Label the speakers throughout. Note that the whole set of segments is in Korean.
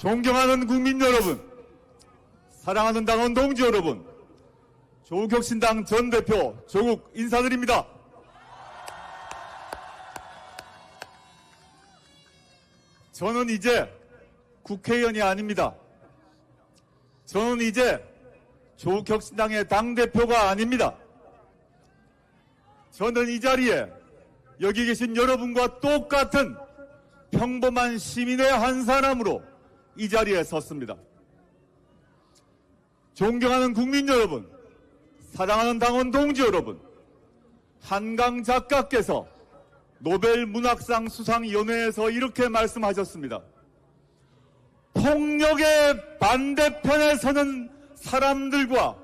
Speaker 1: 존경하는 국민 여러분, 사랑하는 당원 동지 여러분, 조국혁신당 전 대표 조국 인사드립니다. 저는 이제 국회의원이 아닙니다. 저는 이제 조국혁신당의 당대표가 아닙니다. 저는 이 자리에 여기 계신 여러분과 똑같은 평범한 시민의 한 사람으로 이 자리에 섰습니다. 존경하는 국민 여러분, 사랑하는 당원 동지 여러분, 한강 작가께서 노벨 문학상 수상위원회에서 이렇게 말씀하셨습니다. 폭력의 반대편에 서는 사람들과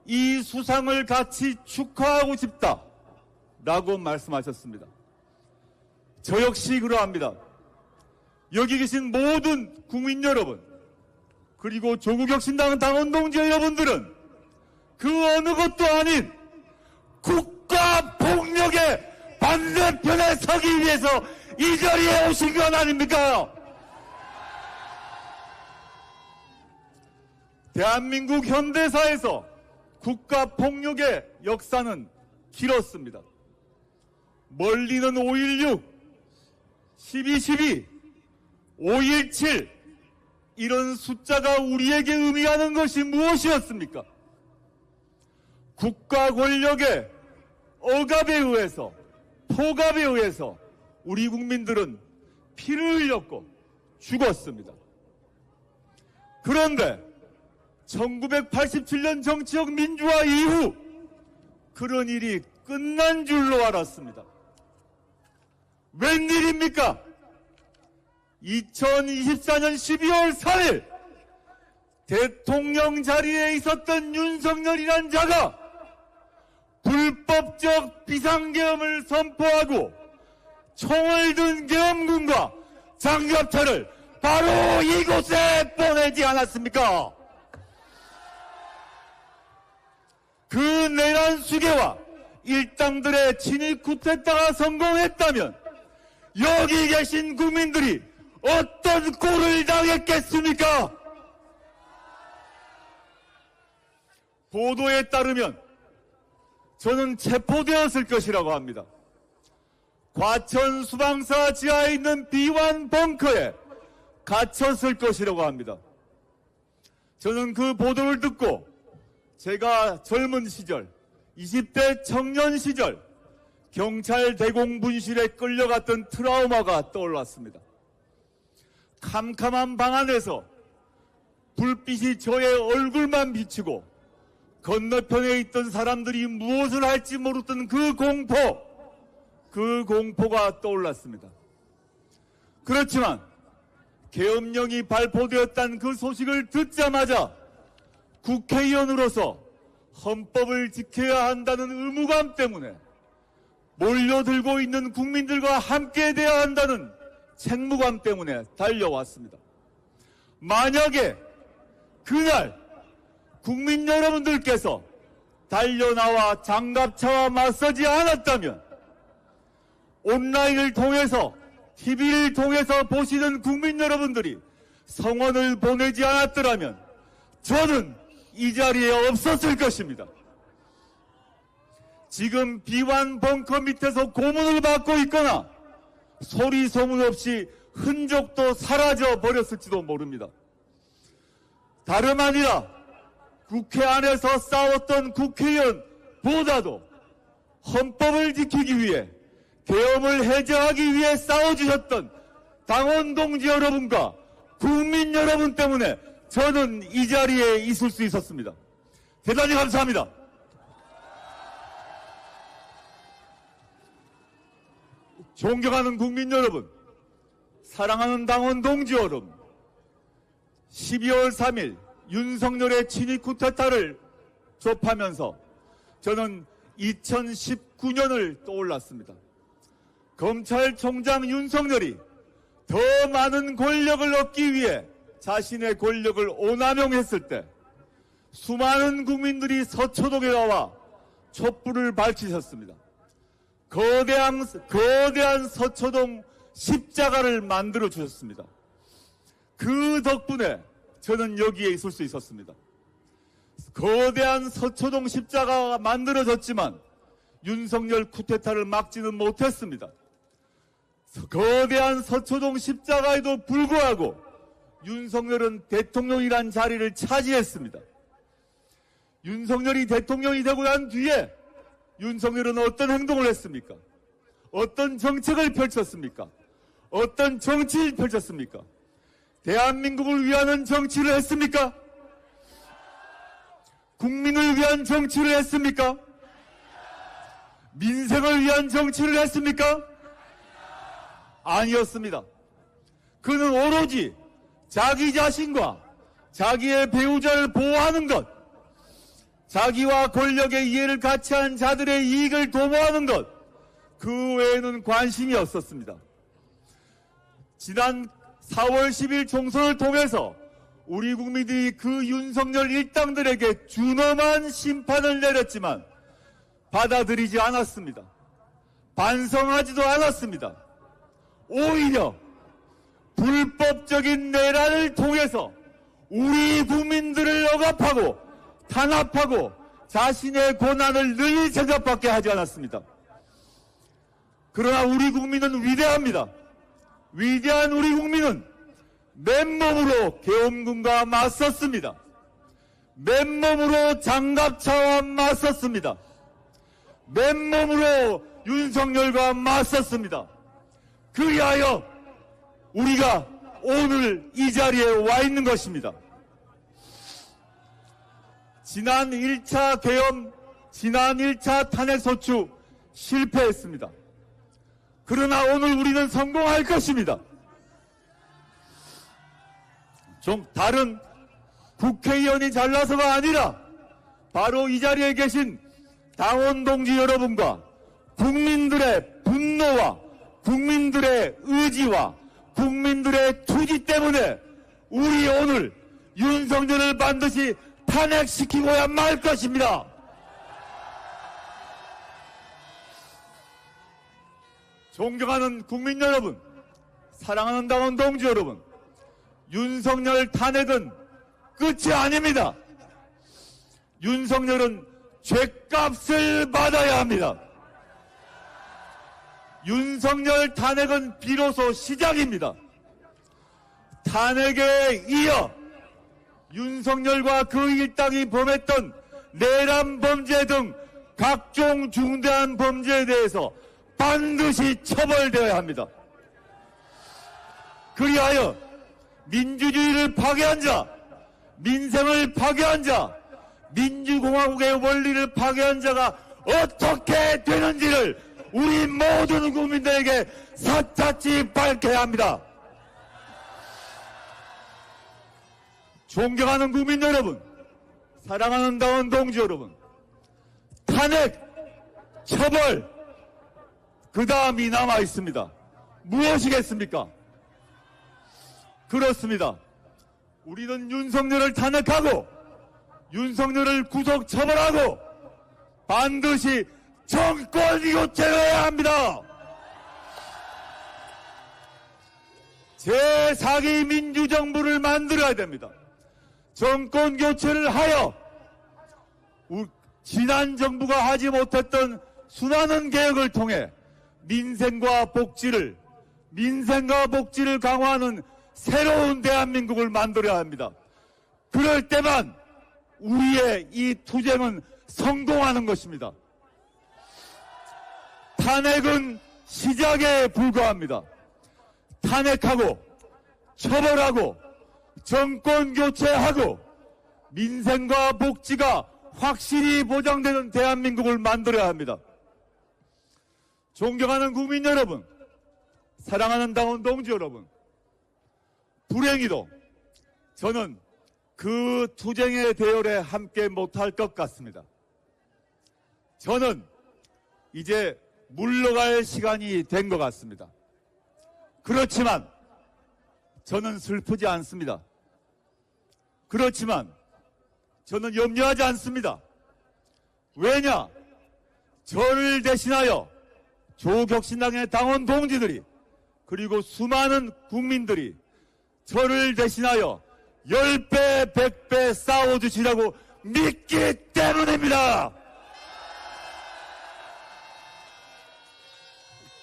Speaker 1: 이 수상을 같이 축하하고 싶다 라고 말씀하셨습니다. 저 역시 그러합니다. 여기 계신 모든 국민 여러분, 그리고 조국혁신당 당원 동지 여러분들은 그 어느 것도 아닌 국가 폭력의 반대편에 서기 위해서 이 자리에 오신 건 아닙니까? 대한민국 현대사에서 국가 폭력의 역사는 길었습니다. 멀리는 5.16, 12.12, 5.17 이런 숫자가 우리에게 의미하는 것이 무엇이었습니까? 국가 권력의 억압에 의해서, 폭압에 의해서 우리 국민들은 피를 흘렸고 죽었습니다. 그런데 1987년 정치적 민주화 이후 그런 일이 끝난 줄로 알았습니다. 웬일입니까? 2024년 12월 4일 대통령 자리에 있었던 윤석열이란 자가 불법적 비상계엄을 선포하고 총을 든 계엄군과 장갑차를 바로 이곳에 보내지 않았습니까? 그 내란 수계와 일당들의 친위 쿠데타가 성공했다면 여기 계신 국민들이 어떤 꼴을 당했겠습니까? 보도에 따르면 저는 체포되었을 것이라고 합니다. 과천 수방사 지하에 있는 비완 벙커에 갇혔을 것이라고 합니다. 저는 그 보도를 듣고 제가 젊은 시절, 20대 청년 시절 경찰 대공분실에 끌려갔던 트라우마가 떠올랐습니다. 캄캄한 방 안에서 불빛이 저의 얼굴만 비치고 건너편에 있던 사람들이 무엇을 할지 모르던 그 공포가 떠올랐습니다. 그렇지만 계엄령이 발포되었다는 그 소식을 듣자마자 국회의원으로서 헌법을 지켜야 한다는 의무감 때문에 몰려들고 있는 국민들과 함께 돼야 한다는 책무감 때문에 달려왔습니다. 만약에 그날 국민 여러분들께서 달려나와 장갑차와 맞서지 않았다면 온라인을 통해서 TV를 통해서 보시는 국민 여러분들이 성원을 보내지 않았더라면 저는 이 자리에 없었을 것입니다. 지금 비완 벙커 밑에서 고문을 받고 있거나 소리 소문 없이 흔적도 사라져 버렸을지도 모릅니다. 다름 아니라 국회 안에서 싸웠던 국회의원보다도 헌법을 지키기 위해 계엄을 해제하기 위해 싸워주셨던 당원 동지 여러분과 국민 여러분 때문에 저는 이 자리에 있을 수 있었습니다. 대단히 감사합니다. 존경하는 국민 여러분, 사랑하는 당원 동지 여러분, 12월 3일 윤석열의 친위 쿠데타를 접하면서 저는 2019년을 떠올랐습니다. 검찰총장 윤석열이 더 많은 권력을 얻기 위해 자신의 권력을 오남용했을 때 수많은 국민들이 서초동에 나와 촛불을 밝히셨습니다. 거대한 서초동 십자가를 만들어 주셨습니다. 그 덕분에 저는 여기에 있을 수 있었습니다. 거대한 서초동 십자가가 만들어졌지만 윤석열 쿠데타를 막지는 못했습니다. 거대한 서초동 십자가에도 불구하고 윤석열은 대통령이란 자리를 차지했습니다. 윤석열이 대통령이 되고 난 뒤에 윤석열은 어떤 행동을 했습니까? 어떤 정책을 펼쳤습니까? 어떤 정치를 펼쳤습니까? 대한민국을 위하는 정치를 했습니까? 국민을 위한 정치를 했습니까? 민생을 위한 정치를 했습니까? 아니었습니다. 그는 오로지 자기 자신과 자기의 배우자를 보호하는 것, 자기와 권력의 이해를 같이 한 자들의 이익을 도모하는 것, 그 외에는 관심이 없었습니다. 지난 4월 10일 총선을 통해서 우리 국민들이 그 윤석열 일당들에게 준엄한 심판을 내렸지만 받아들이지 않았습니다. 반성하지도 않았습니다. 오히려 불법적인 내란을 통해서 우리 국민들을 억압하고 탄압하고 자신의 권한을 늘릴 생각밖에 하지 않았습니다. 그러나 우리 국민은 위대합니다. 위대한 우리 국민은 맨몸으로 계엄군과 맞섰습니다. 맨몸으로 장갑차와 맞섰습니다. 맨몸으로 윤석열과 맞섰습니다. 그리하여 우리가 오늘 이 자리에 와 있는 것입니다. 지난 1차 계엄, 지난 1차 탄핵소추 실패했습니다. 그러나 오늘 우리는 성공할 것입니다. 좀 다른 국회의원이 잘나서가 아니라 바로 이 자리에 계신 당원 동지 여러분과 국민들의 분노와 국민들의 의지와 국민들의 투지 때문에 우리 오늘 윤석열을 반드시 탄핵시키고야 말 것입니다. 존경하는 국민 여러분, 사랑하는 당원 동지 여러분, 윤석열 탄핵은 끝이 아닙니다. 윤석열은 죗값을 받아야 합니다. 윤석열 탄핵은 비로소 시작입니다. 탄핵에 이어 윤석열과 그 일당이 범했던 내란 범죄 등 각종 중대한 범죄에 대해서 반드시 처벌되어야 합니다. 그리하여 민주주의를 파괴한 자, 민생을 파괴한 자, 민주공화국의 원리를 파괴한 자가 어떻게 되는지를 우리 모든 국민들에게 사차치 밝혀야 합니다. 존경하는 국민 여러분, 사랑하는 당원 동지 여러분, 탄핵, 처벌, 그 다음이 남아 있습니다. 무엇이겠습니까? 그렇습니다. 우리는 윤석열을 탄핵하고 윤석열을 구속 처벌하고 반드시 정권 교체해야 합니다. 제4기 민주정부를 만들어야 됩니다. 정권 교체를 하여 지난 정부가 하지 못했던 수많은 개혁을 통해 민생과 복지를 강화하는 새로운 대한민국을 만들어야 합니다. 그럴 때만 우리의 이 투쟁은 성공하는 것입니다. 탄핵은 시작에 불과합니다. 탄핵하고 처벌하고 정권 교체하고 민생과 복지가 확실히 보장되는 대한민국을 만들어야 합니다. 존경하는 국민 여러분, 사랑하는 당원 동지 여러분, 불행히도 저는 그 투쟁의 대열에 함께 못할 것 같습니다. 저는 이제 물러갈 시간이 된 것 같습니다. 그렇지만 저는 슬프지 않습니다. 그렇지만 저는 염려하지 않습니다. 왜냐? 저를 대신하여 조국혁신당의 당원 동지들이 그리고 수많은 국민들이 저를 대신하여 10배, 100배 싸워주시라고 믿기 때문입니다.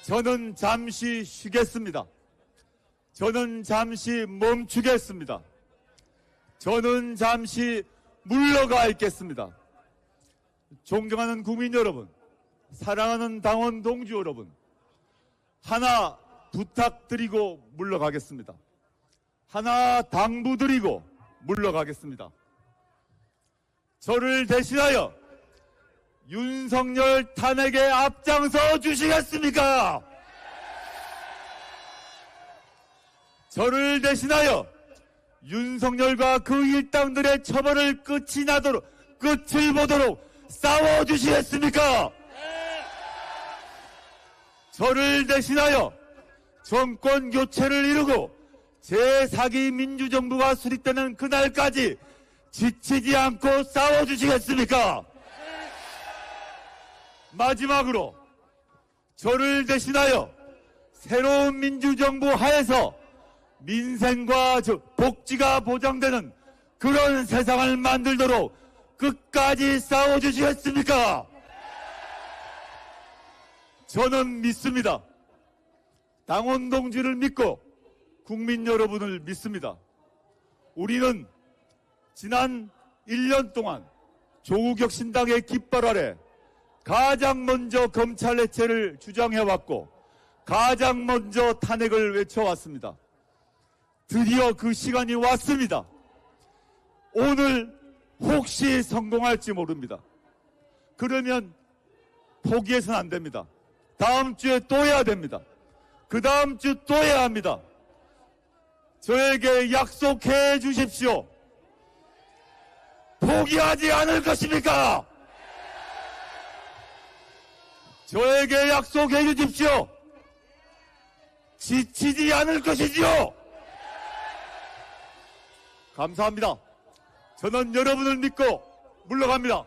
Speaker 1: 저는 잠시 쉬겠습니다. 저는 잠시 멈추겠습니다. 저는 잠시 물러가 있겠습니다. 존경하는 국민 여러분, 사랑하는 당원 동지 여러분, 하나 부탁드리고 물러가겠습니다. 하나 당부드리고 물러가겠습니다. 저를 대신하여 윤석열 탄핵에 앞장서 주시겠습니까? 저를 대신하여 윤석열과 그 일당들의 처벌을 끝을 보도록 싸워주시겠습니까? 저를 대신하여 정권 교체를 이루고 제4기 민주정부가 수립되는 그날까지 지치지 않고 싸워주시겠습니까? 마지막으로 저를 대신하여 새로운 민주정부 하에서 민생과 복지가 보장되는 그런 세상을 만들도록 끝까지 싸워주시겠습니까? 저는 믿습니다. 당원 동지를 믿고 국민 여러분을 믿습니다. 우리는 지난 1년 동안 조국 신당의 깃발 아래 가장 먼저 검찰 해체를 주장해왔고 가장 먼저 탄핵을 외쳐왔습니다. 드디어 그 시간이 왔습니다. 오늘 혹시 성공할지 모릅니다. 그러면 포기해서는 안 됩니다. 다음 주에 또 해야 됩니다. 그 다음 주 또 해야 합니다. 저에게 약속해 주십시오. 포기하지 않을 것입니까? 저에게 약속해 주십시오. 지치지 않을 것이지요. 감사합니다. 저는 여러분을 믿고 물러갑니다.